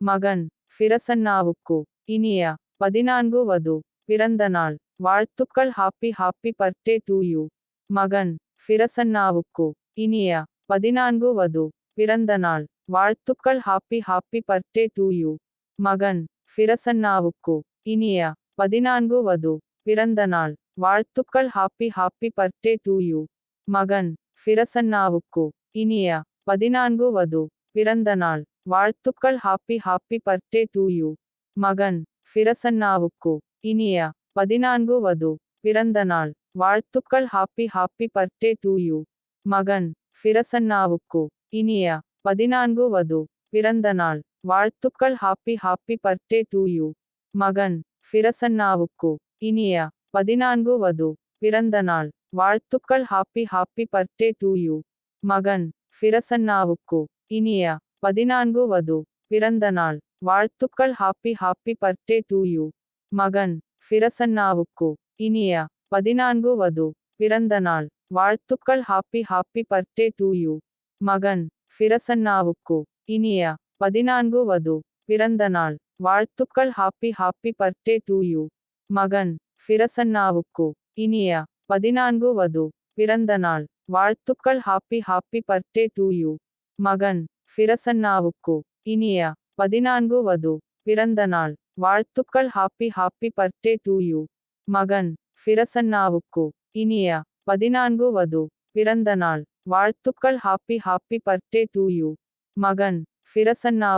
மகன் ஃபிரசன்னாவுக்கு இனிய 14 வது பிறந்த நாள் வாழ்த்துக்கள். Happy happy birthday to you. மகன் ஃபிரசன்னாவுக்கு இனிய 14 வது பிறந்த நாள் வாழ்த்துக்கள். Happy happy birthday to you. மகன் ஃபிரசன்னாவுக்கு இனிய 14 வது பிறந்த நாள் வாழ்த்துக்கள். Happy happy birthday to you. மகன் ஃபிரசன்னாவுக்கு இனிய 14 வது பிறந்த நாள் வாழ்த்துக்கள். Happy happy birthday to you. மகன் ஃபிரசன்னாவுக்கு இனிய 14 வது பிறந்த நாள் வாழ்த்துக்கள். Happy happy birthday to you. மகன் ஃபிரசன்னாவுக்கு இனிய 14 வது பிறந்த நாள் வாழ்த்துக்கள். Happy happy birthday to you. மகன் ஃபிரசன்னாவுக்கு இனிய 14 வது பிறந்த நாள் வாழ்த்துக்கள். Happy happy birthday to you. மகன் ஃபிரசன்னாவுக்கு இனிய 14 வது பிறந்த நாள் வாழ்த்துக்கள். Happy happy birthday to you. மகன் ஃபிரசன்னாவுக்கு இனிய 14 வது பிறந்த நாள் வாழ்த்துக்கள். Happy happy birthday to you. மகன் ஃபிரசன்னாவுக்கு இனிய 14 வது பிறந்த நாள் வாழ்த்துக்கள். Happy happy birthday to you. மகன் ஃபிரசன்னாவுக்கு இனிய 14 வது பிறந்த நாள் வாழ்த்துக்கள். Happy happy birthday to you. மகன் ஃபிரசன்னாவுக்கு இனிய 14 வது பிறந்த நாள் வாழ்த்துக்கள். Happy happy birthday to you. மகன் ஃபிரசன்னாவுக்கு இனிய 14 வது பிறந்த நாள் வாழ்த்துக்கள். Happy happy birthday to you. மகன் ஃபிரசன்னா